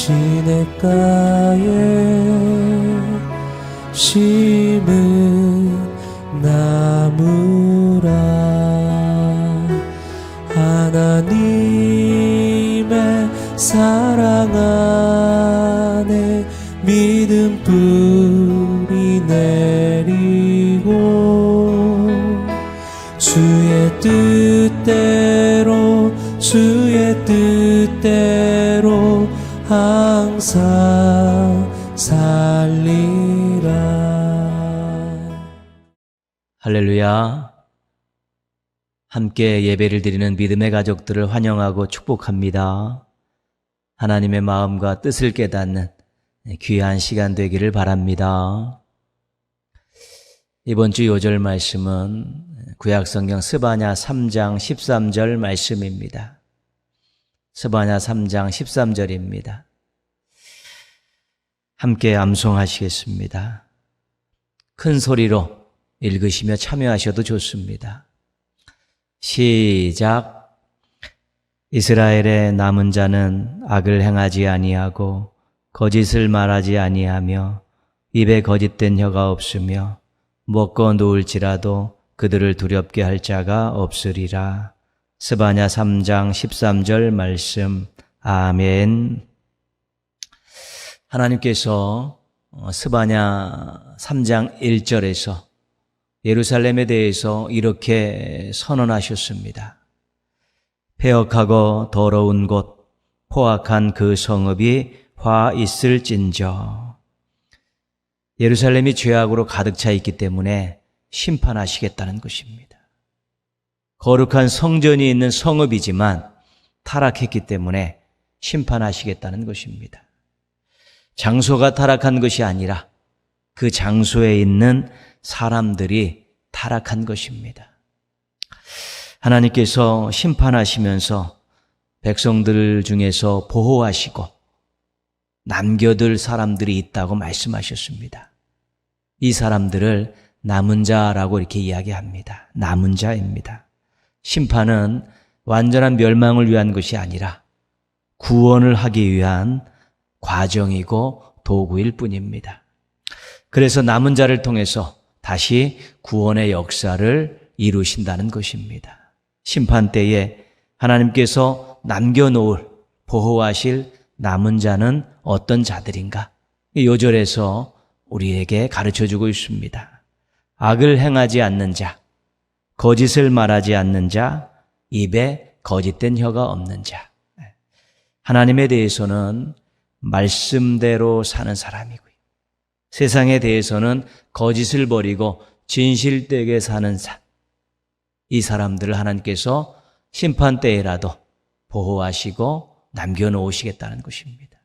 시냇가에 심은 나무라 하나님의 사랑 안에 믿음 뿌리 내리고 주의 뜻대로 항상 살리라. 할렐루야. 함께 예배를 드리는 믿음의 가족들을 환영하고 축복합니다. 하나님의 마음과 뜻을 깨닫는 귀한 시간 되기를 바랍니다. 이번 주 요절 말씀은 구약성경 스바냐 3장 13절 말씀입니다. 스바냐 3장 13절입니다. 함께 암송하시겠습니다. 큰 소리로 읽으시며 참여하셔도 좋습니다. 시작. 이스라엘의 남은 자는 악을 행하지 아니하고 거짓을 말하지 아니하며 입에 거짓된 혀가 없으며 먹고 누울지라도 그들을 두렵게 할 자가 없으리라. 스바냐 3장 13절 말씀. 아멘. 하나님께서 스바냐 3장 1절에서 예루살렘에 대해서 이렇게 선언하셨습니다. 폐역하고 더러운 곳, 포악한 그 성읍이 화 있을진저. 예루살렘이 죄악으로 가득 차 있기 때문에 심판하시겠다는 것입니다. 거룩한 성전이 있는 성읍이지만 타락했기 때문에 심판하시겠다는 것입니다. 장소가 타락한 것이 아니라 그 장소에 있는 사람들이 타락한 것입니다. 하나님께서 심판하시면서 백성들 중에서 보호하시고 남겨둘 사람들이 있다고 말씀하셨습니다. 이 사람들을 남은 자라고 이렇게 이야기합니다. 남은 자입니다. 심판은 완전한 멸망을 위한 것이 아니라 구원을 하기 위한 과정이고 도구일 뿐입니다. 그래서 남은 자를 통해서 다시 구원의 역사를 이루신다는 것입니다. 심판 때에 하나님께서 남겨놓을, 보호하실 남은 자는 어떤 자들인가? 이 요절에서 우리에게 가르쳐주고 있습니다. 악을 행하지 않는 자, 거짓을 말하지 않는 자, 입에 거짓된 혀가 없는 자. 하나님에 대해서는 말씀대로 사는 사람이고요. 세상에 대해서는 거짓을 버리고 진실되게 사는 자. 이 사람들을 하나님께서 심판 때에라도 보호하시고 남겨놓으시겠다는 것입니다.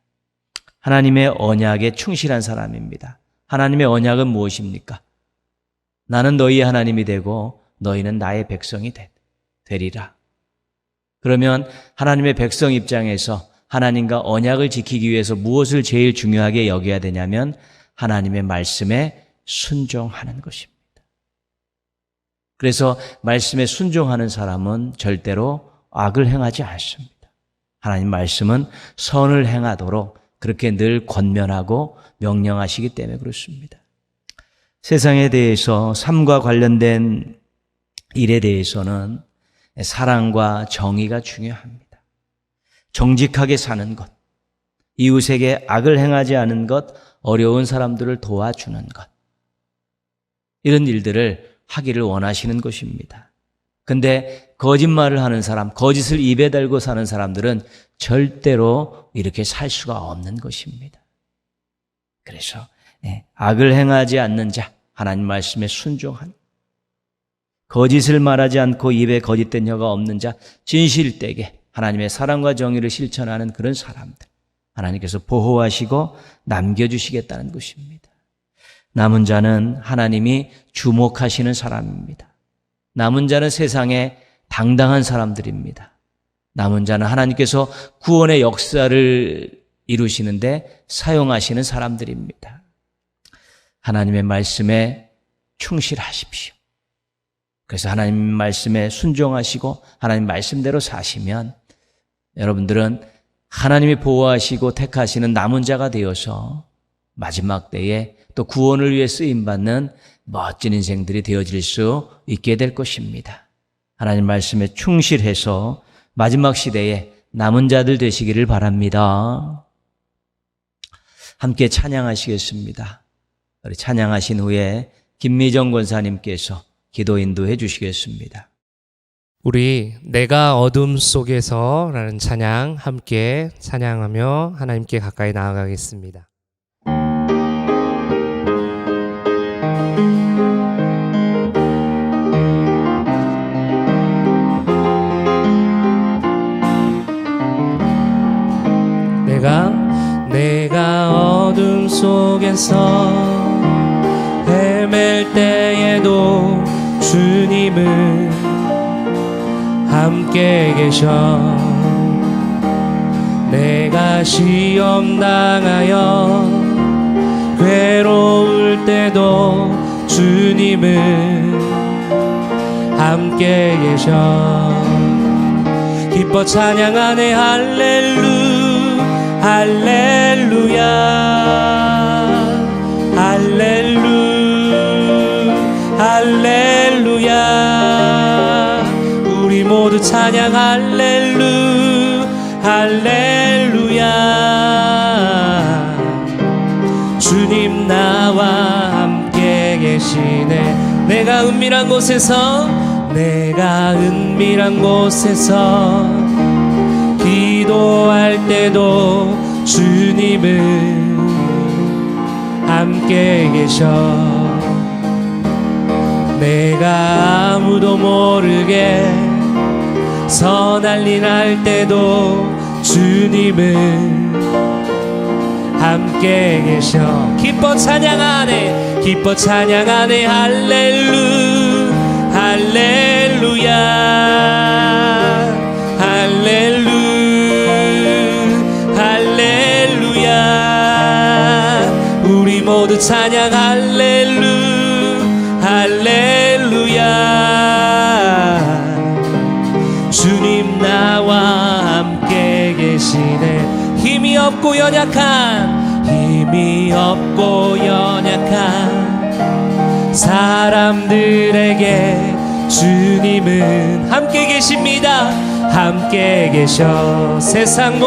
하나님의 언약에 충실한 사람입니다. 하나님의 언약은 무엇입니까? 나는 너희의 하나님이 되고 너희는 나의 백성이 되리라. 그러면 하나님의 백성 입장에서 하나님과 언약을 지키기 위해서 무엇을 제일 중요하게 여겨야 되냐면 하나님의 말씀에 순종하는 것입니다. 그래서 말씀에 순종하는 사람은 절대로 악을 행하지 않습니다. 하나님 말씀은 선을 행하도록 그렇게 늘 권면하고 명령하시기 때문에 그렇습니다. 세상에 대해서 삶과 관련된 일에 대해서는 사랑과 정의가 중요합니다. 정직하게 사는 것, 이웃에게 악을 행하지 않은 것, 어려운 사람들을 도와주는 것, 이런 일들을 하기를 원하시는 것입니다. 근데 거짓말을 하는 사람, 거짓을 입에 달고 사는 사람들은 절대로 이렇게 살 수가 없는 것입니다. 그래서 악을 행하지 않는 자, 하나님 말씀에 순종한, 거짓을 말하지 않고 입에 거짓된 혀가 없는 자, 진실되게 하나님의 사랑과 정의를 실천하는 그런 사람들, 하나님께서 보호하시고 남겨주시겠다는 것입니다. 남은 자는 하나님이 주목하시는 사람입니다. 남은 자는 세상에 당당한 사람들입니다. 남은 자는 하나님께서 구원의 역사를 이루시는데 사용하시는 사람들입니다. 하나님의 말씀에 충실하십시오. 그래서 하나님 말씀에 순종하시고 하나님 말씀대로 사시면 여러분들은 하나님이 보호하시고 택하시는 남은 자가 되어서 마지막 때에 또 구원을 위해 쓰임받는 멋진 인생들이 되어질 수 있게 될 것입니다. 하나님 말씀에 충실해서 마지막 시대에 남은 자들 되시기를 바랍니다. 함께 찬양하시겠습니다. 우리 찬양하신 후에 김미정 권사님께서 기도 인도해 주시겠습니다. 우리 내가 어둠 속에서 라는 찬양 함께 찬양하며 하나님께 가까이 나아가겠습니다. 내가 어둠 속에서 헤맬 때에도 주님은 함께 계셔. 내가 시험 당하여 괴로울 때도 주님은 함께 계셔. 기뻐 찬양하네 할렐루야 할렐루야. 우리 모두 찬양 할렐루야. 주님 나와 함께 계시네. 내가 은밀한 곳에서 기도할 때도 주님은 함께 계셔. 내가 아무도 모르게 선할 일 할 때도 주님은 함께 계셔. 기뻐 찬양하네 할렐루야. 우리 모두 찬양 할렐루야. 주님 나와 함께 계시네. 힘이 없고 연약한 사람들에게 주님은 함께 계십니다. 함께 계셔. 세상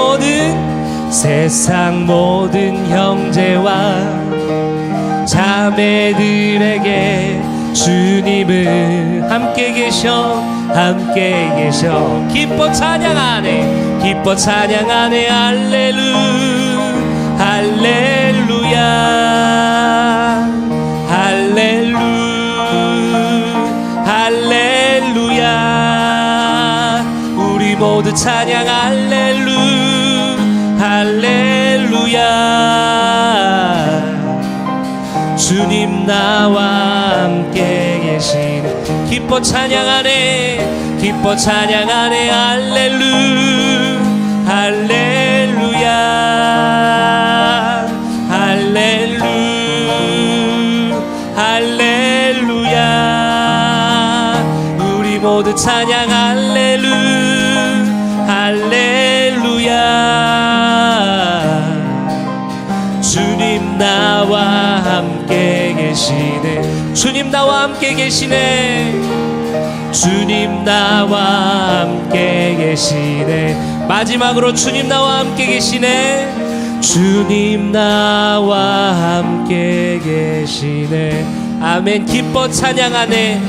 모든 형제와 자매들에게 주님은 함께 계셔. 기뻐 찬양하네 할렐루야. 우리 모두 찬양 할렐루야. 주님 나와 함께 계시네. 기뻐 찬양하네 할렐루야. 우리 모두 찬양 할렐루야. 주님 나와 함께 계시네. 주님 나와 함께 계시네. 마지막으로 주님 나와 함께 계시네. 주님 나와 함께 계시네. 아멘. 기뻐 찬양하네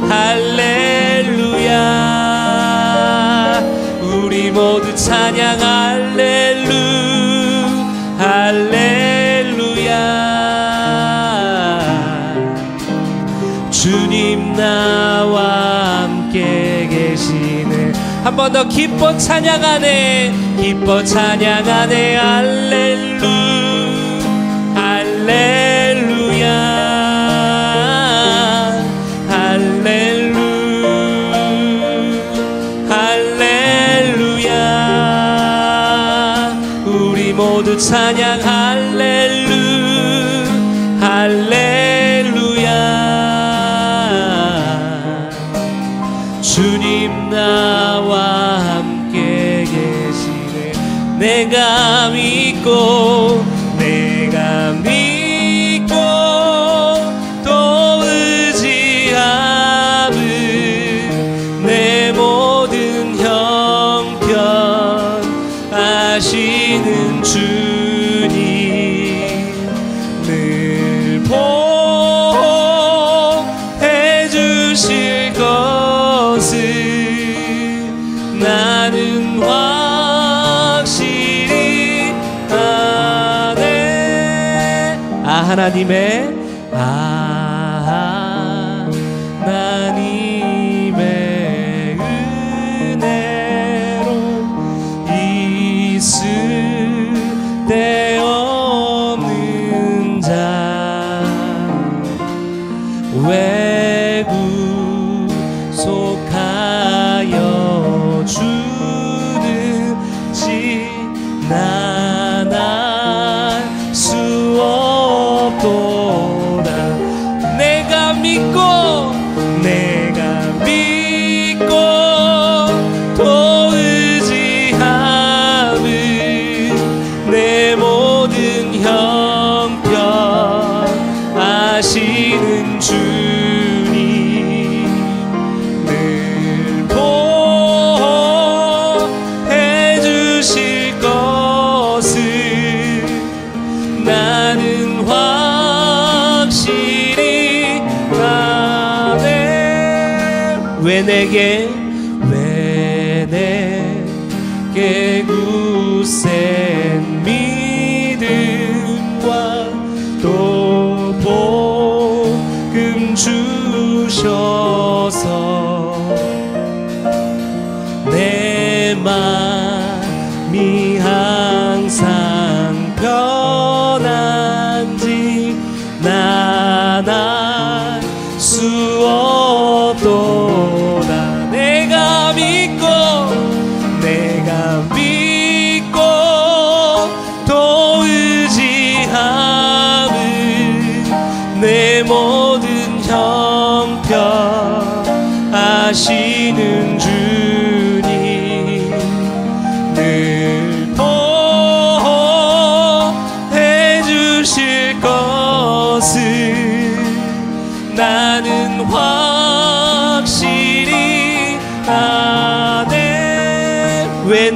할렐루야. 우리 모두 찬양 할렐루야. 주님 나와 함께 계시네. 한 번 더 기뻐 찬양하네 할렐루야. 우리 모두 찬양 할렐루야. 할렐루야. 주님 나와 함께 계시네. 내가 믿고 또 의지함은 내 모든 형편 아시는 주님 늘 보호해 주실 것을 나는 확실히 아네. 하나님의 은혜로 있을 데 없는 자 외구속하여 주든지 나날 수 없도다. 내가 믿고 또 의지함은 내 모든 형편 아시는 주님 늘 보호해 주실 것을 나는 확실히 아네. 왜 내게 굳센 믿음과 또 복음 주셔서 내 맘이 항상 편한지 나날 수 없도다. 내가 믿고 또 의지함은 내 모든 형편 아시는 주님 늘 보호해 주실 것을 나는 확실히 아네. 왜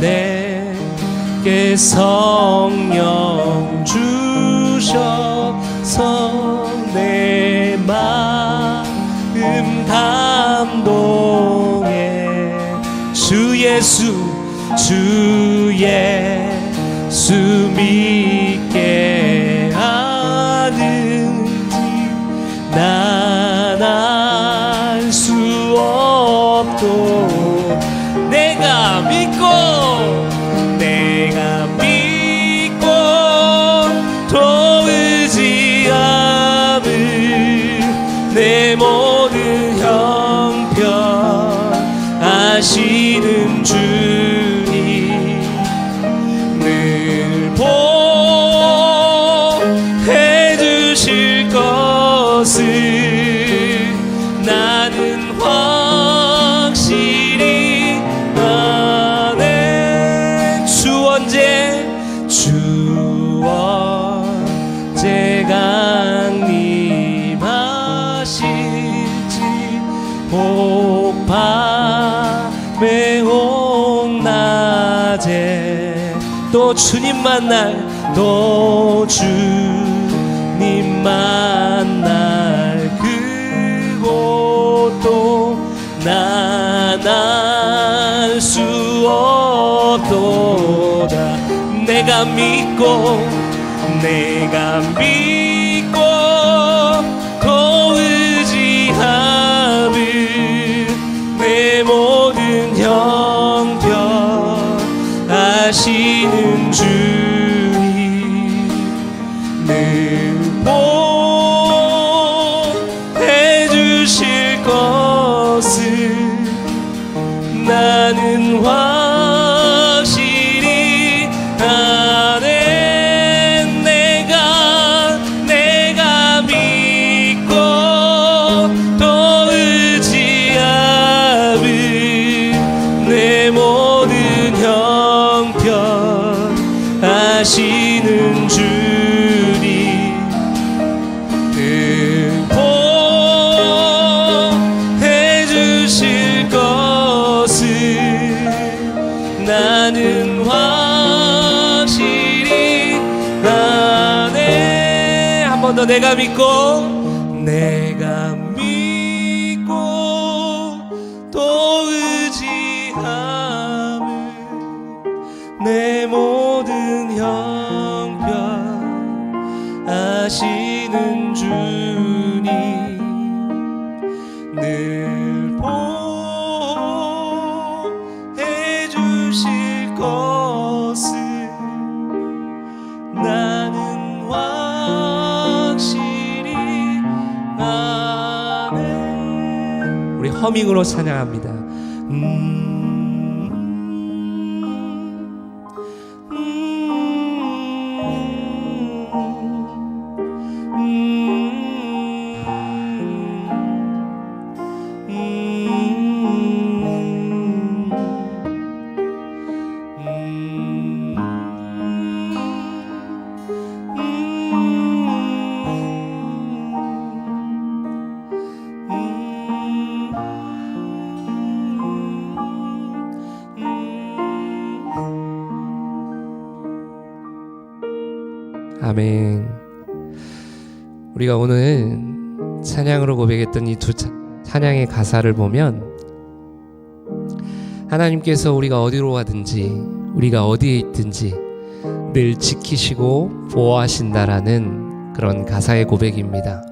내게 성령 주셔서 내 마음 감동해. 주 예수 믿게 하는지 난 알 수 없도. 내가 믿고 또 의지함은 내 모든 형편 아시는 주님 늘 보호해 주실 것을 나는 확실히 아네. 주 언제 강림하실지 혹밤에 혹낮에 또 주님 만날 그곳도 난 알 수 없도다. 내가 믿고 또 의지함은 내 모든 형편 아시는 주님 늘 보호해 주실 것을 나는 확실히 아네. 내가 번 더 내가 믿고 또 의지함을 내 모든 형편 아시는 주님 늘 보호해 주실 것을 나는 확실히 아네. 우리 허밍으로 찬양합니다. 아멘. 우리가 오늘 찬양으로 고백했던 이 두 찬양의 가사를 보면 하나님께서 우리가 어디로 가든지 우리가 어디에 있든지 늘 지키시고 보호하신다라는 그런 가사의 고백입니다.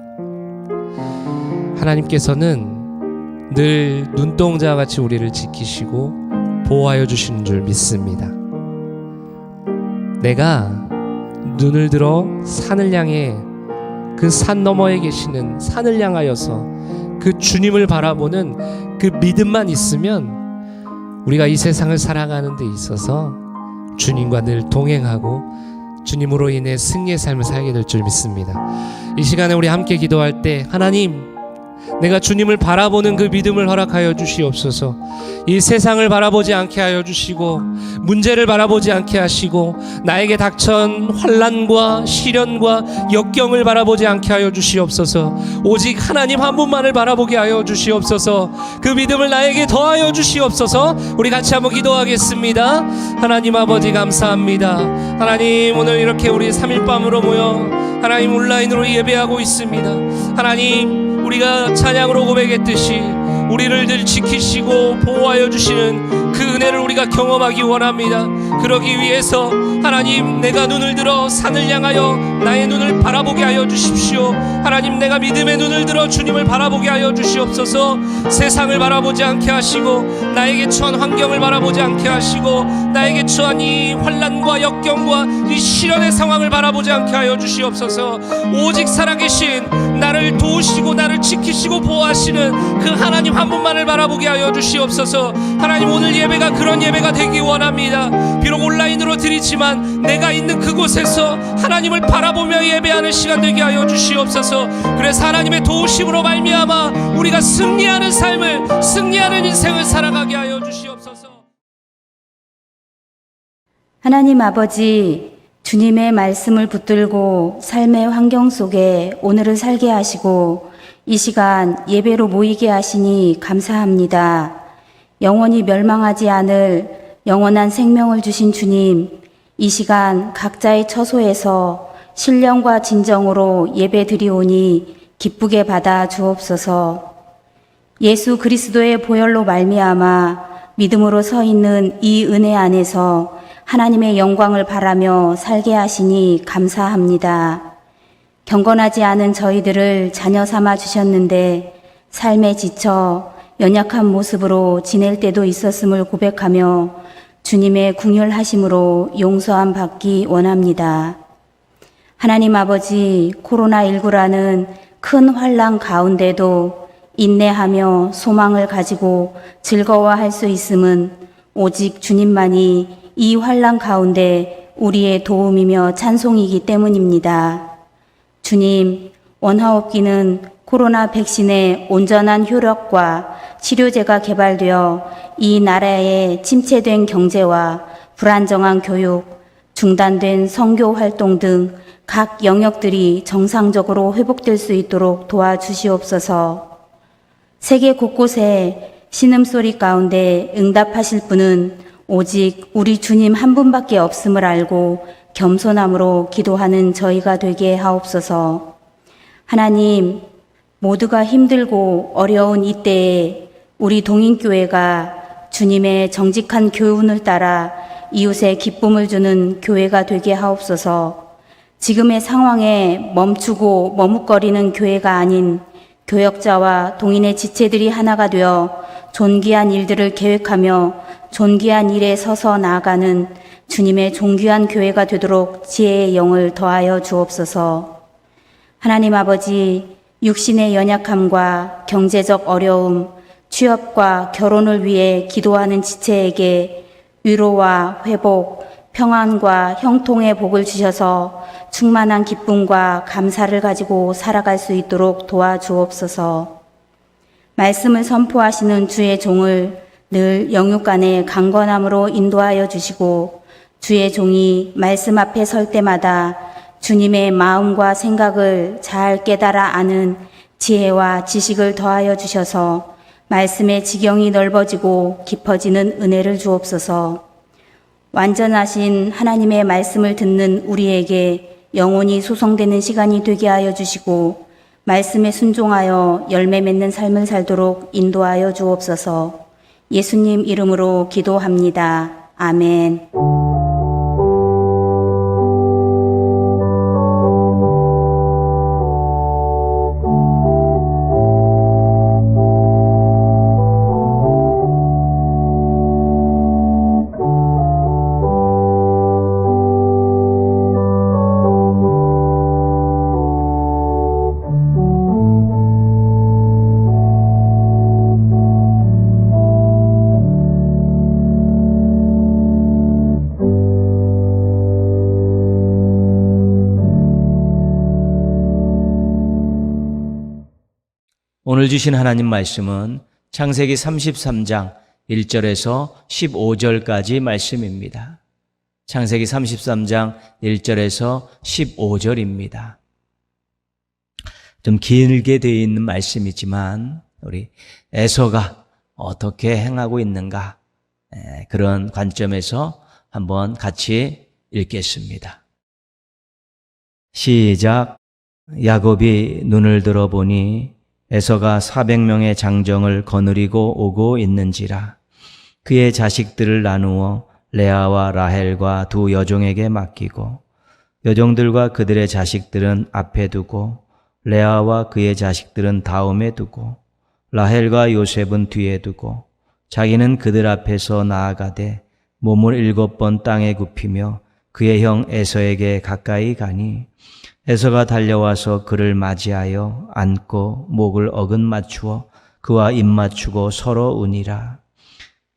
하나님께서는 늘 눈동자와 같이 우리를 지키시고 보호하여 주시는 줄 믿습니다. 내가 눈을 들어 산을 향해 그 산 너머에 계시는 산을 향하여서 그 주님을 바라보는 그 믿음만 있으면 우리가 이 세상을 살아가는 데 있어서 주님과 늘 동행하고 주님으로 인해 승리의 삶을 살게 될 줄 믿습니다. 이 시간에 우리 함께 기도할 때 하나님, 내가 주님을 바라보는 그 믿음을 허락하여 주시옵소서. 이 세상을 바라보지 않게 하여 주시고 문제를 바라보지 않게 하시고 나에게 닥친 환난과 시련과 역경을 바라보지 않게 하여 주시옵소서. 오직 하나님 한 분만을 바라보게 하여 주시옵소서. 그 믿음을 나에게 더하여 주시옵소서. 우리 같이 한번 기도하겠습니다. 하나님 아버지 감사합니다. 하나님, 오늘 이렇게 우리 3일밤으로 모여 하나님 온라인으로 예배하고 있습니다. 하나님, 우리가 찬양으로 고백했듯이 우리를 늘 지키시고 보호하여 주시는 그 은혜를 우리가 경험하기 원합니다. 그러기 위해서 하나님, 내가 눈을 들어 산을 향하여 나의 눈을 바라보게 하여 주십시오. 하나님, 내가 믿음의 눈을 들어 주님을 바라보게 하여 주시옵소서. 세상을 바라보지 않게 하시고 나에게 처한 환경을 바라보지 않게 하시고 나에게 처한 이 환난과 역경과 이 시련의 상황을 바라보지 않게 하여 주시옵소서. 오직 살아계신 나를 도우시고 나를 지키시고 보호하시는 그 하나님 한 분만을 바라보게 하여 주시옵소서. 하나님, 오늘 예배가 그런 예배가 되기 원합니다. 비록 온라인으로 드리지만 내가 있는 그곳에서 하나님을 바라보며 예배하는 시간 되게 하여 주시옵소서. 그래서 하나님의 도우심으로 말미암아 우리가 승리하는 삶을, 승리하는 인생을 살아가게 하여 주시옵소서. 하나님 아버지, 주님의 말씀을 붙들고 삶의 환경 속에 오늘을 살게 하시고 이 시간 예배로 모이게 하시니 감사합니다. 영원히 멸망하지 않을 영원한 생명을 주신 주님, 이 시간 각자의 처소에서 신령과 진정으로 예배 드리오니 기쁘게 받아 주옵소서. 예수 그리스도의 보혈로 말미암아 믿음으로 서 있는 이 은혜 안에서 하나님의 영광을 바라며 살게 하시니 감사합니다. 경건하지 않은 저희들을 자녀 삼아 주셨는데 삶에 지쳐 연약한 모습으로 지낼 때도 있었음을 고백하며 주님의 궁휼하심으로 용서함 받기 원합니다. 하나님 아버지, 코로나19라는 큰 환난 가운데도 인내하며 소망을 가지고 즐거워할 수 있음은 오직 주님만이 이 환난 가운데 우리의 도움이며 찬송이기 때문입니다. 주님, 원하옵기는 코로나 백신의 온전한 효력과 치료제가 개발되어 이 나라의 침체된 경제와 불안정한 교육, 중단된 선교 활동 등 각 영역들이 정상적으로 회복될 수 있도록 도와주시옵소서. 세계 곳곳에 신음소리 가운데 응답하실 분은 오직 우리 주님 한 분밖에 없음을 알고 겸손함으로 기도하는 저희가 되게 하옵소서. 하나님, 모두가 힘들고 어려운 이때에 우리 동인교회가 주님의 정직한 교훈을 따라 이웃에 기쁨을 주는 교회가 되게 하옵소서. 지금의 상황에 멈추고 머뭇거리는 교회가 아닌 교역자와 동인의 지체들이 하나가 되어 존귀한 일들을 계획하며 존귀한 일에 서서 나아가는 주님의 존귀한 교회가 되도록 지혜의 영을 더하여 주옵소서. 하나님 아버지, 육신의 연약함과 경제적 어려움, 취업과 결혼을 위해 기도하는 지체에게 위로와 회복, 평안과 형통의 복을 주셔서 충만한 기쁨과 감사를 가지고 살아갈 수 있도록 도와주옵소서. 말씀을 선포하시는 주의 종을 늘 영육간의 강건함으로 인도하여 주시고 주의 종이 말씀 앞에 설 때마다 주님의 마음과 생각을 잘 깨달아 아는 지혜와 지식을 더하여 주셔서 말씀의 지경이 넓어지고 깊어지는 은혜를 주옵소서. 완전하신 하나님의 말씀을 듣는 우리에게 영혼이 소성되는 시간이 되게 하여 주시고 말씀에 순종하여 열매 맺는 삶을 살도록 인도하여 주옵소서. 예수님 이름으로 기도합니다. 아멘. 오늘 주신 하나님 말씀은 창세기 33장 1절에서 15절까지 말씀입니다. 창세기 33장 1절에서 15절입니다. 좀 길게 되어 있는 말씀이지만 우리 에서가 어떻게 행하고 있는가 그런 관점에서 한번 같이 읽겠습니다. 시작. 야곱이 눈을 들어보니 에서가 400명의 장정을 거느리고 오고 있는지라. 그의 자식들을 나누어 레아와 라헬과 두 여종에게 맡기고 여종들과 그들의 자식들은 앞에 두고 레아와 그의 자식들은 다음에 두고 라헬과 요셉은 뒤에 두고 자기는 그들 앞에서 나아가되 몸을 7번 땅에 굽히며 그의 형 에서에게 가까이 가니 에서가 달려와서 그를 맞이하여 안고 목을 어긋 맞추어 그와 입 맞추고 서로 우니라.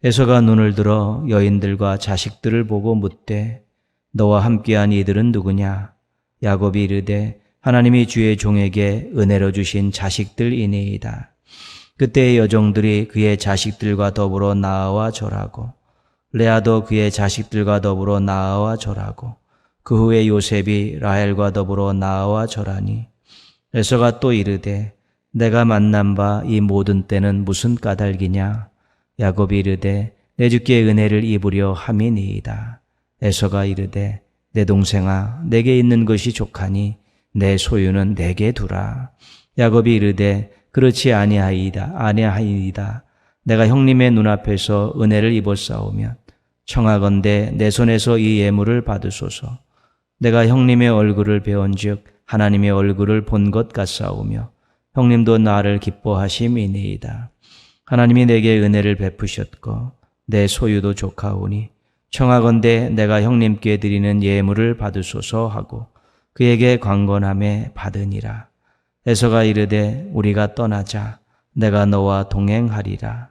에서가 눈을 들어 여인들과 자식들을 보고 묻되 너와 함께한 이들은 누구냐? 야곱이 이르되 하나님이 주의 종에게 은혜로 주신 자식들이니이다. 그때의 여종들이 그의 자식들과 더불어 나아와 절하고 레아도 그의 자식들과 더불어 나아와 절하고 그 후에 요셉이 라헬과 더불어 나아와 절하니 에서가 또 이르되 내가 만난 바 이 모든 때는 무슨 까닭이냐? 야곱이 이르되 내 주께 은혜를 입으려 함이니이다. 에서가 이르되 내 동생아 내게 있는 것이 족하니 내 소유는 내게 두라. 야곱이 이르되 그렇지 아니하이다. 내가 형님의 눈앞에서 은혜를 입었사오면 청하건대 내 손에서 이 예물을 받으소서. 내가 형님의 얼굴을 배운즉 하나님의 얼굴을 본 것 같사오며 형님도 나를 기뻐하심이니이다. 하나님이 내게 은혜를 베푸셨고 내 소유도 족하오니 청하건대 내가 형님께 드리는 예물을 받으소서 하고 그에게 관건함에 받으니라. 에서가 이르되 우리가 떠나자. 내가 너와 동행하리라.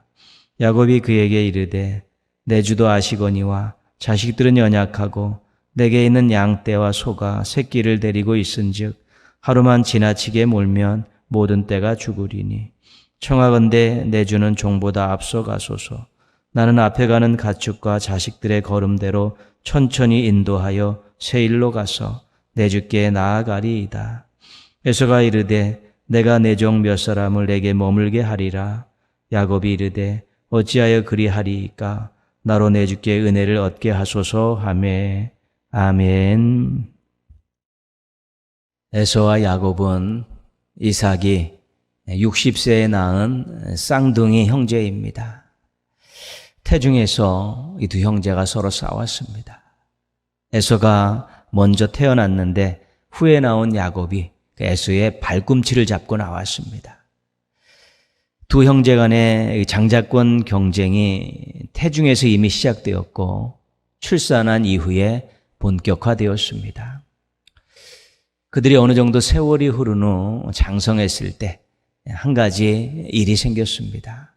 야곱이 그에게 이르되 내 주도 아시거니와 자식들은 연약하고 내게 있는 양떼와 소가 새끼를 데리고 있은즉 하루만 지나치게 몰면 모든 떼가 죽으리니 청하건대 내 주는 종보다 앞서가소서. 나는 앞에 가는 가축과 자식들의 걸음대로 천천히 인도하여 세일로 가서 내 주께 나아가리이다. 에서가 이르되 내가 내 종 몇 사람을 내게 머물게 하리라. 야곱이 이르되 어찌하여 그리하리이까? 나로 내 주께 은혜를 얻게 하소서 하매. 아멘. 에서와 야곱은 이삭이 60세에 낳은 쌍둥이 형제입니다. 태중에서 이 두 형제가 서로 싸웠습니다. 에서가 먼저 태어났는데 후에 나온 야곱이 에서의 발꿈치를 잡고 나왔습니다. 두 형제 간의 장자권 경쟁이 태중에서 이미 시작되었고 출산한 이후에 본격화되었습니다. 그들이 어느 정도 세월이 흐른 후 장성했을 때 한 가지 일이 생겼습니다.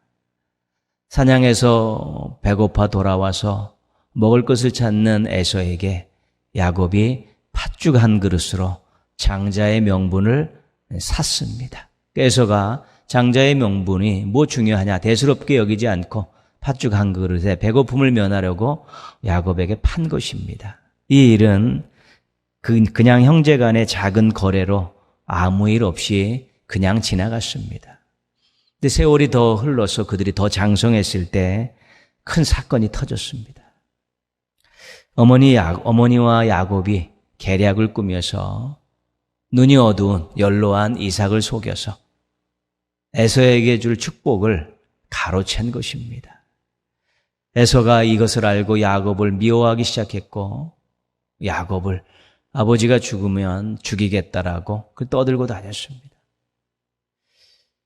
사냥에서 배고파 돌아와서 먹을 것을 찾는 에서에게 야곱이 팥죽 한 그릇으로 장자의 명분을 샀습니다. 에서가 장자의 명분이 뭐 중요하냐 대수롭게 여기지 않고 팥죽 한 그릇에 배고픔을 면하려고 야곱에게 판 것입니다. 이 일은 그냥 형제 간의 작은 거래로 아무 일 없이 그냥 지나갔습니다. 근데 세월이 더 흘러서 그들이 더 장성했을 때 큰 사건이 터졌습니다. 어머니와 야곱이 계략을 꾸며서 눈이 어두운 연로한 이삭을 속여서 에서에게 줄 축복을 가로챈 것입니다. 에서가 이것을 알고 야곱을 미워하기 시작했고 야곱을 아버지가 죽으면 죽이겠다라고 떠들고 다녔습니다.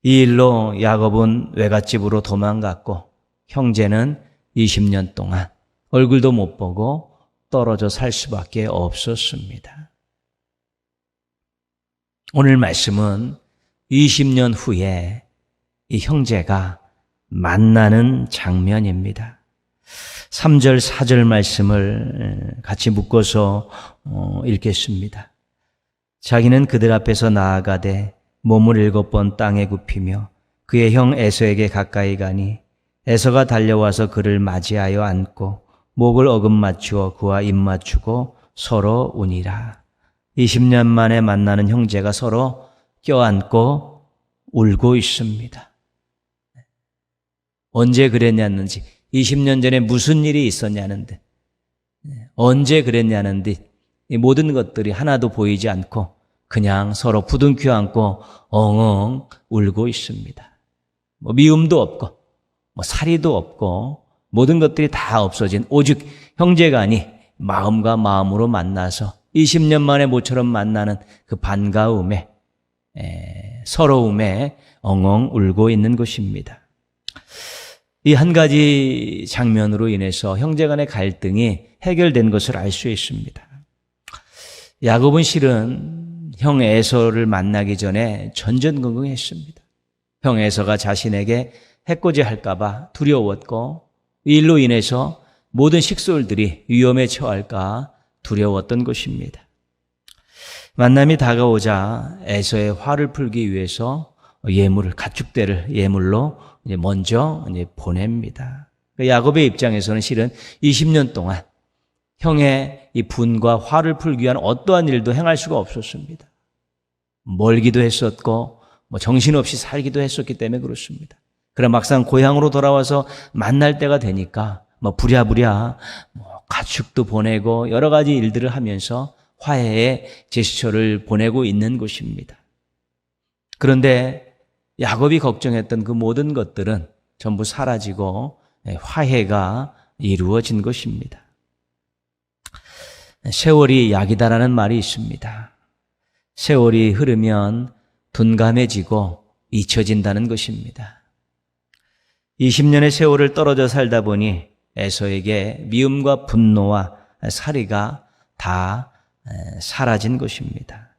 이 일로 야곱은 외갓집으로 도망갔고 형제는 20년 동안 얼굴도 못 보고 떨어져 살 수밖에 없었습니다. 오늘 말씀은 20년 후에 이 형제가 만나는 장면입니다. 3절, 4절 말씀을 같이 묶어서 읽겠습니다. 자기는 그들 앞에서 나아가되 몸을 7번 땅에 굽히며 그의 형 에서에게 가까이 가니 에서가 달려와서 그를 맞이하여 안고 목을 어금 맞추어 그와 입 맞추고 서로 우니라. 20년 만에 만나는 형제가 서로 껴안고 울고 있습니다. 언제 그랬냐는지 20년 전에 무슨 일이 있었냐는데 언제 그랬냐는데 이 모든 것들이 하나도 보이지 않고 그냥 서로 부둥켜 안고 엉엉 울고 있습니다. 미움도 없고 살이도 없고 모든 것들이 다 없어진 오직 형제간이 마음과 마음으로 만나서 20년 만에 모처럼 만나는 그 반가움에 서러움에 엉엉 울고 있는 것입니다. 이 한 가지 장면으로 인해서 형제간의 갈등이 해결된 것을 알 수 있습니다. 야곱은 실은 형 에서를 만나기 전에 전전긍긍했습니다. 형 에서가 자신에게 해코지 할까 봐 두려웠고 이 일로 인해서 모든 식솔들이 위험에 처할까 두려웠던 것입니다. 만남이 다가오자 에서의 화를 풀기 위해서 가축대를 예물로 먼저 보냅니다. 야곱의 입장에서는 실은 20년 동안 형의 이 분과 화를 풀기 위한 어떠한 일도 행할 수가 없었습니다. 멀기도 했었고 정신없이 살기도 했었기 때문에 그렇습니다. 그럼 막상 고향으로 돌아와서 만날 때가 되니까 부랴부랴 가축도 보내고 여러 가지 일들을 하면서 화해의 제스처를 보내고 있는 것입니다. 그런데 야곱이 걱정했던 그 모든 것들은 전부 사라지고 화해가 이루어진 것입니다. 세월이 약이다라는 말이 있습니다. 세월이 흐르면 둔감해지고 잊혀진다는 것입니다. 20년의 세월을 떨어져 살다 보니 에서에게 미움과 분노와 살이가 다 사라진 것입니다.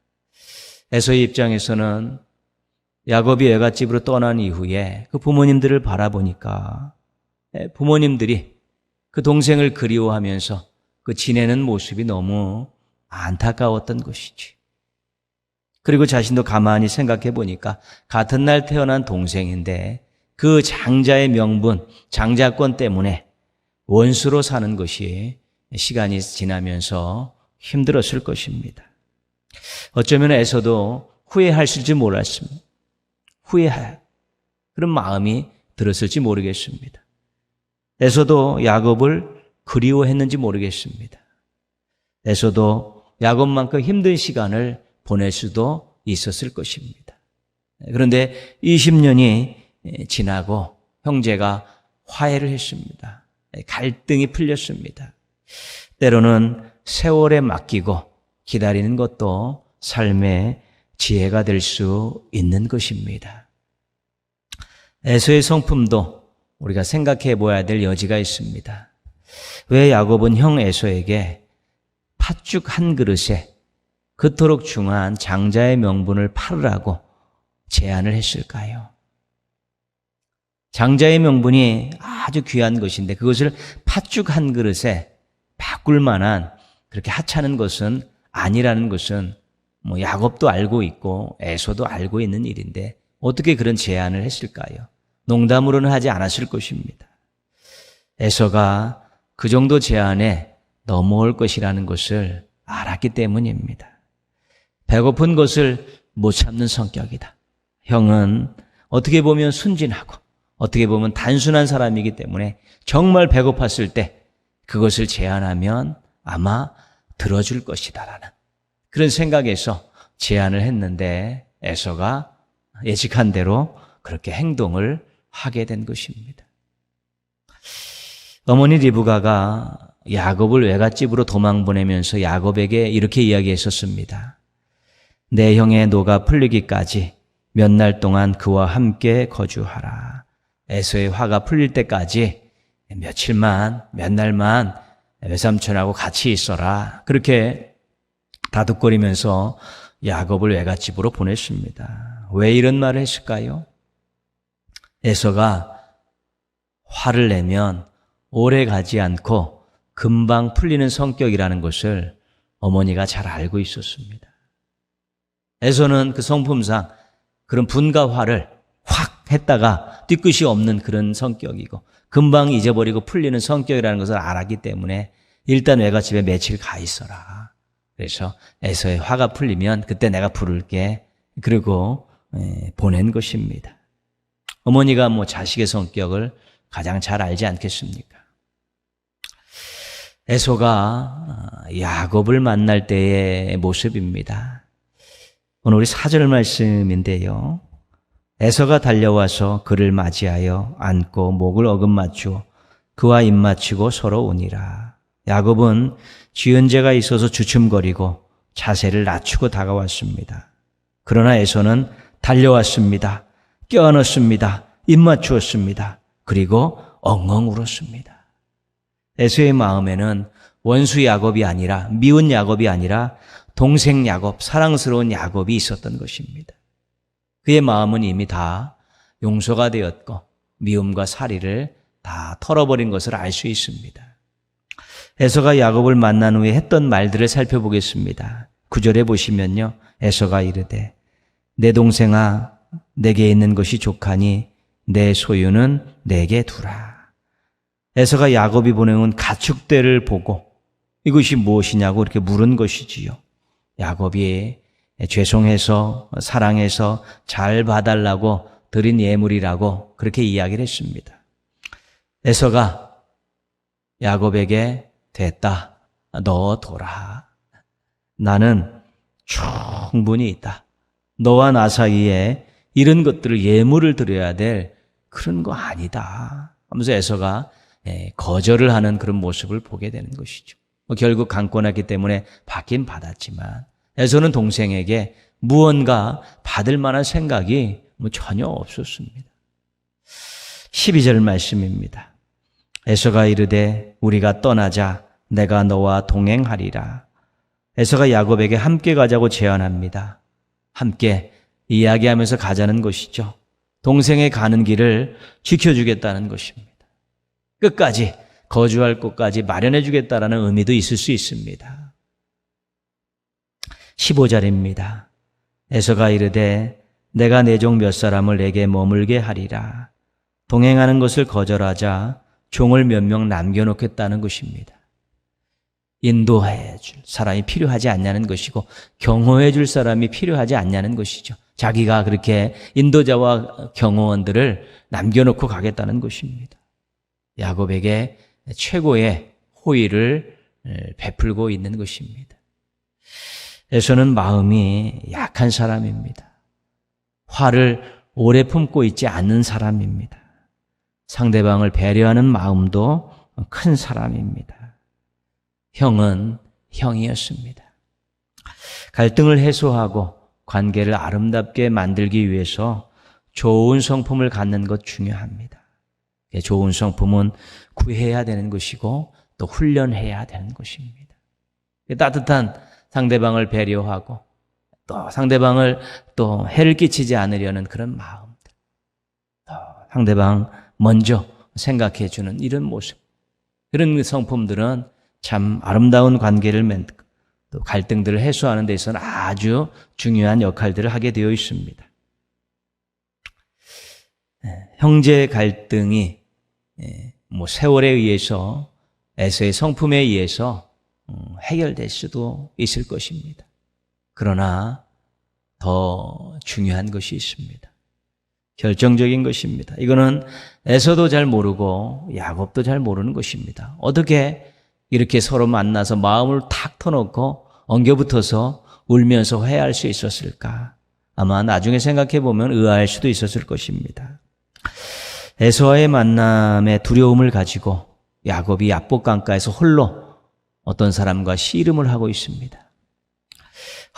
에서의 입장에서는 야곱이 외갓집으로 떠난 이후에 그 부모님들을 바라보니까 부모님들이 그 동생을 그리워하면서 그 지내는 모습이 너무 안타까웠던 것이지. 그리고 자신도 가만히 생각해 보니까 같은 날 태어난 동생인데 그 장자의 명분, 장자권 때문에 원수로 사는 것이 시간이 지나면서 힘들었을 것입니다. 어쩌면 에서도 후회하실지 몰랐습니다. 후회할 그런 마음이 들었을지 모르겠습니다. 에서도 야곱을 그리워했는지 모르겠습니다. 에서도 야곱만큼 힘든 시간을 보낼 수도 있었을 것입니다. 그런데 20년이 지나고 형제가 화해를 했습니다. 갈등이 풀렸습니다. 때로는 세월에 맡기고 기다리는 것도 삶의 지혜가 될 수 있는 것입니다. 에서의 성품도 우리가 생각해 보아야 될 여지가 있습니다. 왜 야곱은 형 에서에게 팥죽 한 그릇에 그토록 중요한 장자의 명분을 팔으라고 제안을 했을까요? 장자의 명분이 아주 귀한 것인데 그것을 팥죽 한 그릇에 바꿀 만한 그렇게 하찮은 것은 아니라는 것은 야곱도 알고 있고 에서도 알고 있는 일인데 어떻게 그런 제안을 했을까요? 농담으로는 하지 않았을 것입니다. 에서가 그 정도 제안에 넘어올 것이라는 것을 알았기 때문입니다. 배고픈 것을 못 참는 성격이다. 형은 어떻게 보면 순진하고 어떻게 보면 단순한 사람이기 때문에 정말 배고팠을 때 그것을 제안하면 아마 들어줄 것이다라는 그런 생각에서 제안을 했는데 에서가 예측한 대로 그렇게 행동을 하게 된 것입니다. 어머니 리브가가 야곱을 외갓집으로 도망 보내면서 야곱에게 이렇게 이야기했었습니다. 내 형의 노가 풀리기까지 몇 날 동안 그와 함께 거주하라. 에서의 화가 풀릴 때까지 며칠만, 몇 날만 외삼촌하고 같이 있어라. 그렇게 다독거리면서 야곱을 외갓집으로 보냈습니다. 왜 이런 말을 했을까요? 에서가 화를 내면 오래 가지 않고 금방 풀리는 성격이라는 것을 어머니가 잘 알고 있었습니다. 에서는 그 성품상 그런 분과 화를 확 했다가 뒤끝이 없는 그런 성격이고 금방 잊어버리고 풀리는 성격이라는 것을 알았기 때문에 일단 외갓집에 며칠 가 있어라. 그래서 에서의 화가 풀리면 그때 내가 부를게. 그리고 보낸 것입니다. 어머니가 자식의 성격을 가장 잘 알지 않겠습니까? 에서가 야곱을 만날 때의 모습입니다. 오늘 우리 4절 말씀인데요. 에서가 달려와서 그를 맞이하여 안고 목을 어긋맞추어 그와 입맞추고 서로 우니라. 야곱은 지은 죄가 있어서 주춤거리고 자세를 낮추고 다가왔습니다. 그러나 에서는 달려왔습니다. 껴안았습니다. 입맞추었습니다. 그리고 엉엉 울었습니다. 에서의 마음에는 원수 야곱이 아니라 미운 야곱이 아니라 동생 야곱, 사랑스러운 야곱이 있었던 것입니다. 그의 마음은 이미 다 용서가 되었고 미움과 살이를 다 털어버린 것을 알 수 있습니다. 에서가 야곱을 만난 후에 했던 말들을 살펴보겠습니다. 9절에 보시면요. 에서가 이르되 내 동생아 내게 있는 것이 족하니 내 소유는 내게 두라. 에서가 야곱이 보내온 가축대를 보고 이것이 무엇이냐고 이렇게 물은 것이지요. 야곱이 죄송해서 사랑해서 잘 봐달라고 드린 예물이라고 그렇게 이야기를 했습니다. 에서가 야곱에게 됐다. 너 둬라. 나는 충분히 있다. 너와 나 사이에 이런 것들을 예물을 드려야 될 그런 거 아니다. 하면서 에서가 거절을 하는 그런 모습을 보게 되는 것이죠. 결국 강권했기 때문에 받긴 받았지만 에서는 동생에게 무언가 받을 만한 생각이 전혀 없었습니다. 12절 말씀입니다. 에서가 이르되 우리가 떠나자 내가 너와 동행하리라. 에서가 야곱에게 함께 가자고 제안합니다. 함께 이야기하면서 가자는 것이죠. 동생의 가는 길을 지켜주겠다는 것입니다. 끝까지 거주할 곳까지 마련해 주겠다라는 의미도 있을 수 있습니다. 15절입니다. 에서가 이르되 내가 내 종 몇 사람을 내게 머물게 하리라. 동행하는 것을 거절하자 종을 몇 명 남겨놓겠다는 것입니다. 인도해 줄 사람이 필요하지 않냐는 것이고 경호해 줄 사람이 필요하지 않냐는 것이죠. 자기가 그렇게 인도자와 경호원들을 남겨놓고 가겠다는 것입니다. 야곱에게 최고의 호의를 베풀고 있는 것입니다. 에서는 마음이 약한 사람입니다. 화를 오래 품고 있지 않는 사람입니다. 상대방을 배려하는 마음도 큰 사람입니다. 형은 형이었습니다. 갈등을 해소하고 관계를 아름답게 만들기 위해서 좋은 성품을 갖는 것 중요합니다. 좋은 성품은 구해야 되는 것이고 또 훈련해야 되는 것입니다. 따뜻한 상대방을 배려하고 또 상대방을 또 해를 끼치지 않으려는 그런 마음들, 또 상대방 먼저 생각해 주는 이런 모습, 그런 성품들은 참 아름다운 관계를 맺고 또 갈등들을 해소하는 데 있어서는 아주 중요한 역할들을 하게 되어 있습니다. 형제 갈등이 세월에 의해서 에서의 성품에 의해서 해결될 수도 있을 것입니다. 그러나 더 중요한 것이 있습니다. 결정적인 것입니다. 이거는 에서도 잘 모르고 야곱도 잘 모르는 것입니다. 어떻게 이렇게 서로 만나서 마음을 탁 터놓고 엉겨붙어서 울면서 회해할 수 있었을까? 아마 나중에 생각해 보면 의아할 수도 있었을 것입니다. 에서와의 만남에 두려움을 가지고 야곱이 야복 강가에서 홀로 어떤 사람과 씨름을 하고 있습니다.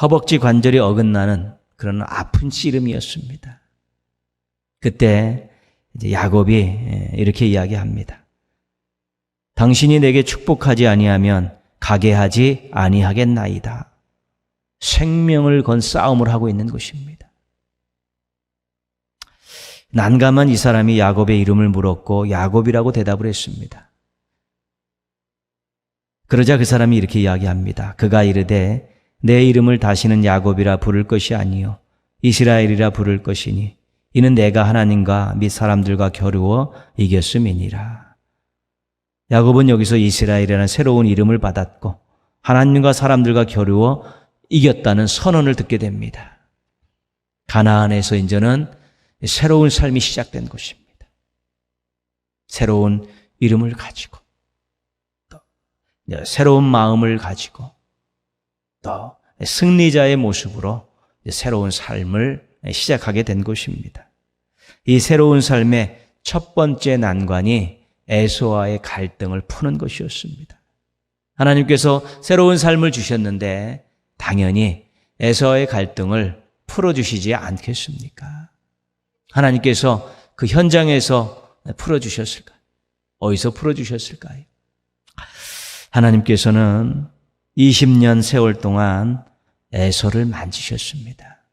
허벅지 관절이 어긋나는 그런 아픈 씨름이었습니다. 그때 이제 야곱이 이렇게 이야기합니다. 당신이 내게 축복하지 아니하면 가게 하지 아니하겠나이다. 생명을 건 싸움을 하고 있는 것입니다. 난감한 이 사람이 야곱의 이름을 물었고 야곱이라고 대답을 했습니다. 그러자 그 사람이 이렇게 이야기합니다. 그가 이르되 내 이름을 다시는 야곱이라 부를 것이 아니요 이스라엘이라 부를 것이니 이는 내가 하나님과 및 사람들과 겨루어 이겼음이니라. 야곱은 여기서 이스라엘이라는 새로운 이름을 받았고 하나님과 사람들과 겨루어 이겼다는 선언을 듣게 됩니다. 가나안에서 이제는 새로운 삶이 시작된 것입니다. 새로운 이름을 가지고 또 새로운 마음을 가지고 또 승리자의 모습으로 새로운 삶을 시작하게 된 것입니다. 이 새로운 삶의 첫 번째 난관이 에서와의 갈등을 푸는 것이었습니다. 하나님께서 새로운 삶을 주셨는데 당연히 에서와의 갈등을 풀어주시지 않겠습니까? 하나님께서 그 현장에서 풀어주셨을까요? 어디서 풀어주셨을까요? 하나님께서는 20년 세월 동안 에서를 만지셨습니다.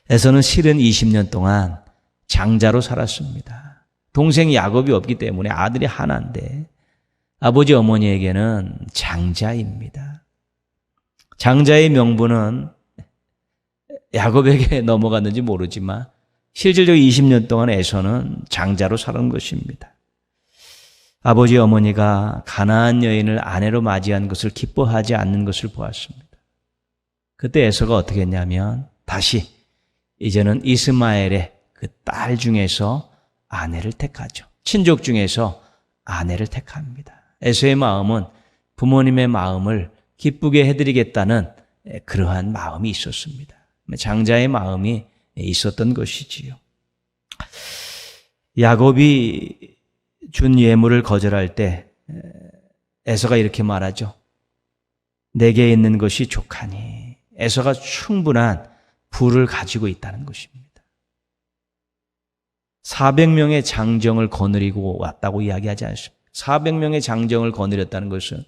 에서는 실은 20년 동안 장자로 살았습니다. 동생 야곱이 없기 때문에 아들이 하나인데 아버지 어머니에게는 장자입니다. 장자의 명분은 야곱에게 넘어갔는지 모르지만 실질적으로 20년 동안 에서는 장자로 살은 것입니다. 아버지 어머니가 가나안 여인을 아내로 맞이한 것을 기뻐하지 않는 것을 보았습니다. 그때 에서가 어떻게 했냐면 다시 이제는 이스마엘의 그 딸 중에서 아내를 택하죠. 친족 중에서 아내를 택합니다. 에서의 마음은 부모님의 마음을 기쁘게 해드리겠다는 그러한 마음이 있었습니다. 장자의 마음이 있었던 것이지요. 야곱이 준 예물을 거절할 때 에서가 이렇게 말하죠. 내게 있는 것이 족하니. 에서가 충분한 부를 가지고 있다는 것입니다. 400명의 장정을 거느리고 왔다고 이야기하지 않습니다. 400명의 장정을 거느렸다는 것은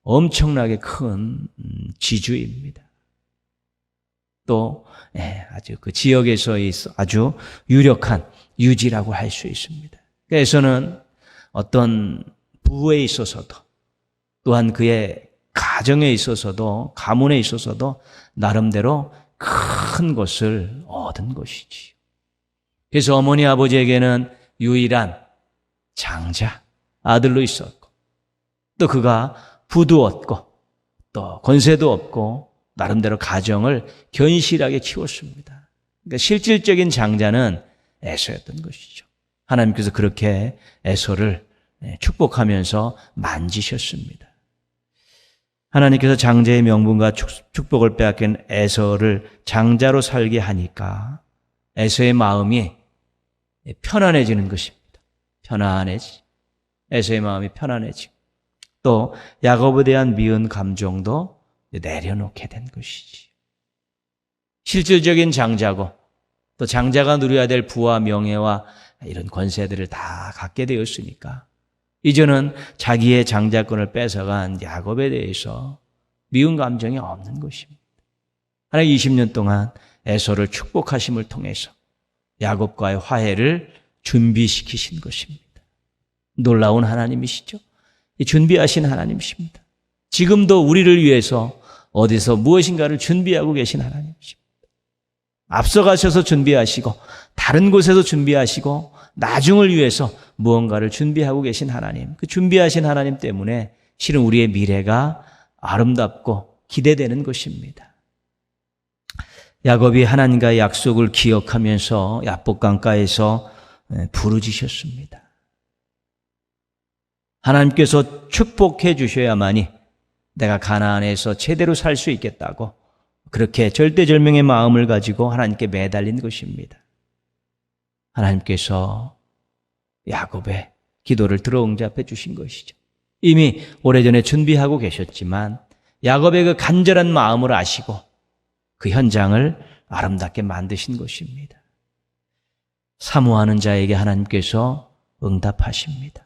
엄청나게 큰 지주입니다. 또 아주 그 지역에서 아주 유력한 유지라고 할 수 있습니다. 그래서는 어떤 부에 있어서도 또한 그의 가정에 있어서도 가문에 있어서도 나름대로 큰 것을 얻은 것이지요. 그래서 어머니 아버지에게는 유일한 장자 아들로 있었고 또 그가 부도 얻고 또 권세도 얻고 나름대로 가정을 견실하게 키웠습니다. 그러니까 실질적인 장자는 에서였던 것이죠. 하나님께서 그렇게 에서를 축복하면서 만지셨습니다. 하나님께서 장자의 명분과 축복을 빼앗긴 에서를 장자로 살게 하니까 에서의 마음이 편안해지는 것입니다. 에서의 마음이 편안해지고 또 야곱에 대한 미운 감정도 내려놓게 된 것이지. 실질적인 장자고 또 장자가 누려야 될 부와 명예와 이런 권세들을 다 갖게 되었으니까 이제는 자기의 장자권을 뺏어간 야곱에 대해서 미운 감정이 없는 것입니다. 하나님 20년 동안 에서를 축복하심을 통해서 야곱과의 화해를 준비시키신 것입니다. 놀라운 하나님이시죠. 준비하신 하나님이십니다. 지금도 우리를 위해서 어디서 무엇인가를 준비하고 계신 하나님이십니다. 앞서가셔서 준비하시고 다른 곳에서 준비하시고 나중을 위해서 무언가를 준비하고 계신 하나님, 그 준비하신 하나님 때문에 실은 우리의 미래가 아름답고 기대되는 것입니다. 야곱이 하나님과의 약속을 기억하면서 야복 강가에서 부르짖었습니다. 하나님께서 축복해 주셔야만이 내가 가나안에서 제대로 살 수 있겠다고 그렇게 절대절명의 마음을 가지고 하나님께 매달린 것입니다. 하나님께서 야곱의 기도를 들어응답해 주신 것이죠. 이미 오래전에 준비하고 계셨지만 야곱의 그 간절한 마음을 아시고 그 현장을 아름답게 만드신 것입니다. 사모하는 자에게 하나님께서 응답하십니다.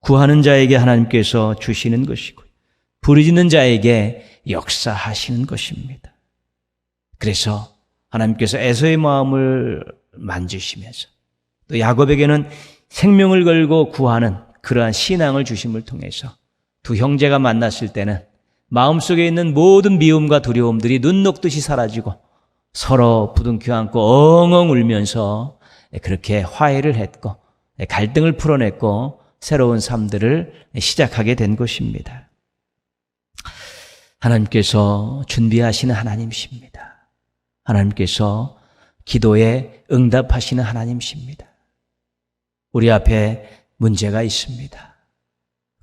구하는 자에게 하나님께서 주시는 것이고 부르짖는 자에게 역사하시는 것입니다. 그래서 하나님께서 에서의 마음을 만지시면서 또 야곱에게는 생명을 걸고 구하는 그러한 신앙을 주심을 통해서 두 형제가 만났을 때는 마음속에 있는 모든 미움과 두려움들이 눈 녹듯이 사라지고 서로 부둥켜 안고 엉엉 울면서 그렇게 화해를 했고 갈등을 풀어냈고 새로운 삶들을 시작하게 된 것입니다. 하나님께서 준비하시는 하나님이십니다. 하나님께서 기도에 응답하시는 하나님이십니다. 우리 앞에 문제가 있습니다.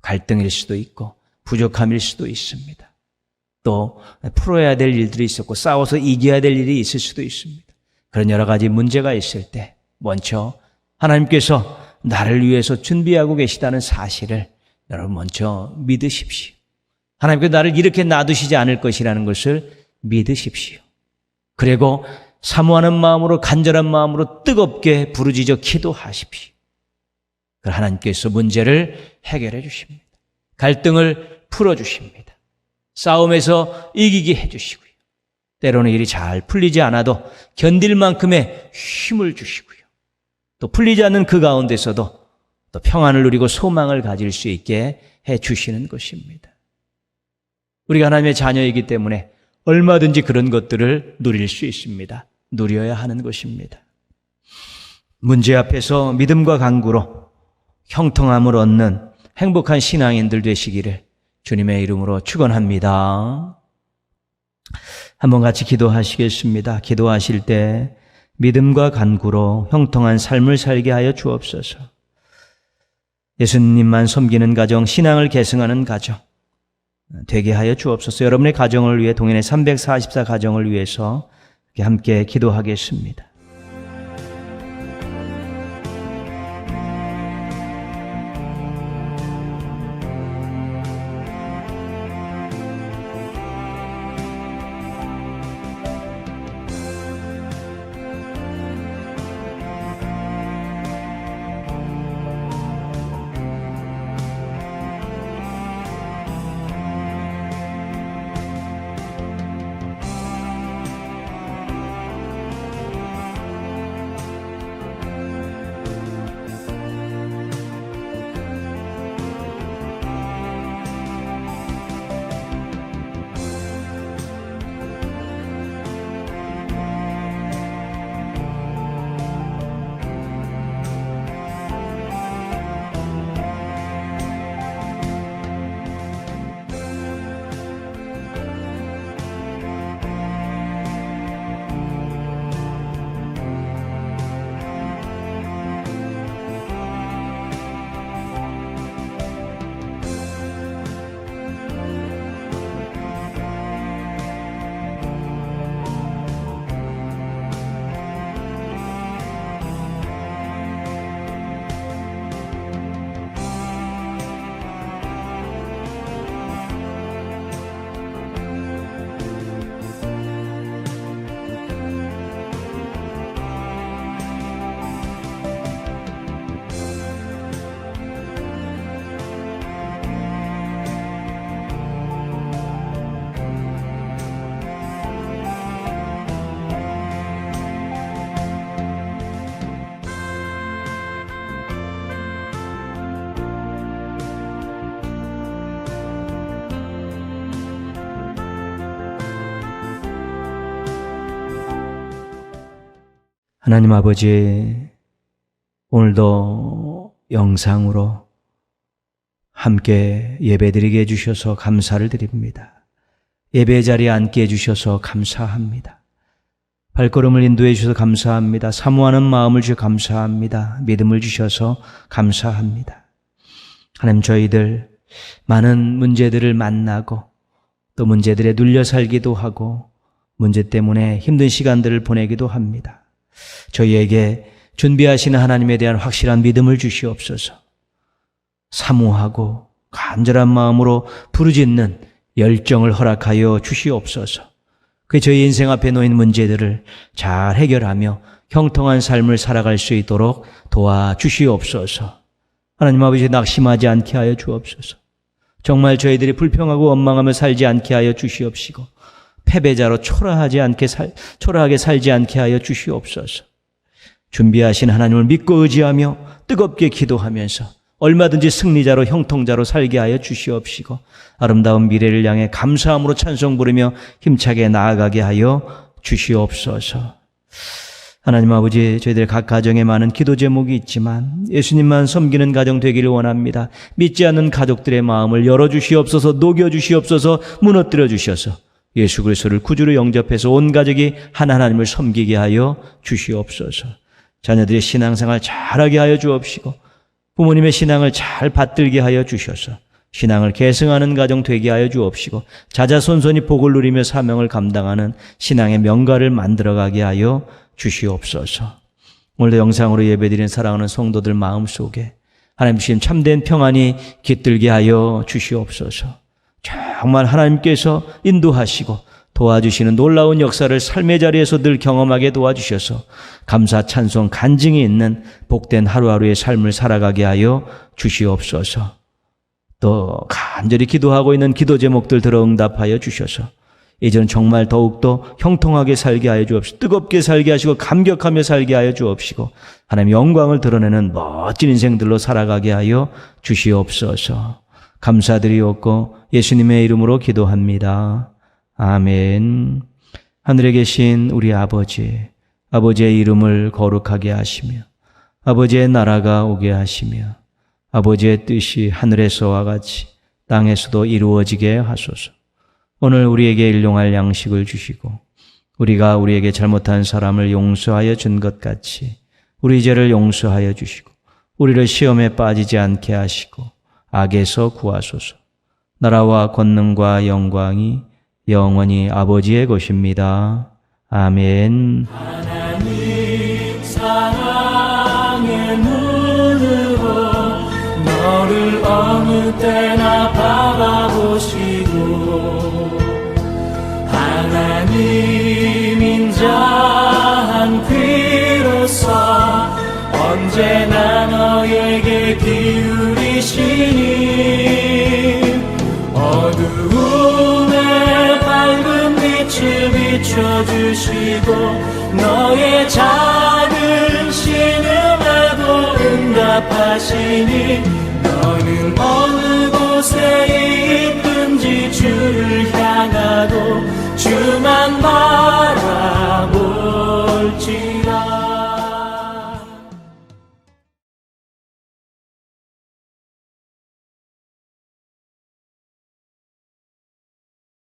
갈등일 수도 있고 부족함일 수도 있습니다. 또 풀어야 될 일들이 있었고 싸워서 이겨야 될 일이 있을 수도 있습니다. 그런 여러 가지 문제가 있을 때 먼저 하나님께서 나를 위해서 준비하고 계시다는 사실을 여러분 먼저 믿으십시오. 하나님께서 나를 이렇게 놔두시지 않을 것이라는 것을 믿으십시오. 그리고 사모하는 마음으로 간절한 마음으로 뜨겁게 부르짖어 기도하십시오. 그럼 하나님께서 문제를 해결해 주십니다. 갈등을 풀어주십니다. 싸움에서 이기게 해주시고요. 때로는 일이 잘 풀리지 않아도 견딜 만큼의 힘을 주시고요. 또 풀리지 않는 그 가운데서도 또 평안을 누리고 소망을 가질 수 있게 해주시는 것입니다. 우리가 하나님의 자녀이기 때문에 얼마든지 그런 것들을 누릴 수 있습니다. 누려야 하는 것입니다. 문제 앞에서 믿음과 간구로 형통함을 얻는 행복한 신앙인들 되시기를 주님의 이름으로 축원합니다. 한번 같이 기도하시겠습니다. 기도하실 때 믿음과 간구로 형통한 삶을 살게 하여 주옵소서. 예수님만 섬기는 가정, 신앙을 계승하는 가정 되게 하여 주옵소서. 여러분의 가정을 위해 동행의 344 가정을 위해서 함께 기도하겠습니다. 하나님 아버지, 오늘도 영상으로 함께 예배드리게 해주셔서 감사를 드립니다. 예배 자리에 앉게 해주셔서 감사합니다. 발걸음을 인도해 주셔서 감사합니다. 사모하는 마음을 주셔서 감사합니다. 믿음을 주셔서 감사합니다. 하나님, 저희들 많은 문제들을 만나고 또 문제들에 눌려 살기도 하고 문제 때문에 힘든 시간들을 보내기도 합니다. 저희에게 준비하시는 하나님에 대한 확실한 믿음을 주시옵소서. 사모하고 간절한 마음으로 부르짖는 열정을 허락하여 주시옵소서. 그 저희 인생 앞에 놓인 문제들을 잘 해결하며 형통한 삶을 살아갈 수 있도록 도와주시옵소서. 하나님 아버지, 낙심하지 않게 하여 주옵소서. 정말 저희들이 불평하고 원망하며 살지 않게 하여 주시옵시고 패배자로 초라하게 살지 않게 하여 주시옵소서. 준비하신 하나님을 믿고 의지하며 뜨겁게 기도하면서 얼마든지 승리자로 형통자로 살게 하여 주시옵시고 아름다운 미래를 향해 감사함으로 찬송 부르며 힘차게 나아가게 하여 주시옵소서. 하나님 아버지, 저희들 각 가정에 많은 기도 제목이 있지만 예수님만 섬기는 가정 되기를 원합니다. 믿지 않는 가족들의 마음을 열어주시옵소서. 녹여주시옵소서. 무너뜨려 주셔서 예수 그리스도를 구주로 영접해서 온 가족이 하나님을 섬기게 하여 주시옵소서. 자녀들의 신앙생활 잘하게 하여 주옵시고 부모님의 신앙을 잘 받들게 하여 주셔서 신앙을 계승하는 가정 되게 하여 주옵시고 자자손손이 복을 누리며 사명을 감당하는 신앙의 명가를 만들어가게 하여 주시옵소서. 오늘도 영상으로 예배드리는 사랑하는 성도들 마음속에 하나님 주신 참된 평안이 깃들게 하여 주시옵소서. 정말 하나님께서 인도하시고 도와주시는 놀라운 역사를 삶의 자리에서 늘 경험하게 도와주셔서 감사, 찬송, 간증이 있는 복된 하루하루의 삶을 살아가게 하여 주시옵소서. 또 간절히 기도하고 있는 기도 제목들 들어 응답하여 주셔서 이제는 정말 더욱더 형통하게 살게 하여 주옵시고 뜨겁게 살게 하시고 감격하며 살게 하여 주옵시고 하나님의 영광을 드러내는 멋진 인생들로 살아가게 하여 주시옵소서. 감사드리옵고 예수님의 이름으로 기도합니다. 아멘. 하늘에 계신 우리 아버지, 아버지의 이름을 거룩하게 하시며 아버지의 나라가 오게 하시며 아버지의 뜻이 하늘에서와 같이 땅에서도 이루어지게 하소서. 오늘 우리에게 일용할 양식을 주시고 우리가 우리에게 잘못한 사람을 용서하여 준 것 같이 우리 죄를 용서하여 주시고 우리를 시험에 빠지지 않게 하시고 악에서 구하소서. 나라와 권능과 영광이 영원히 아버지의 것입니다. 아멘. 하나님 사랑의 눈으로 너를 어느 때나 바라보시고 하나님 인자한 귀로서 언제나 너에게 기울이시니 어두움에 밝은 빛을 비춰주시고 너의 작은 신음에도 응답하시니 너는 어느 곳에 있든지 주를 향하고 주만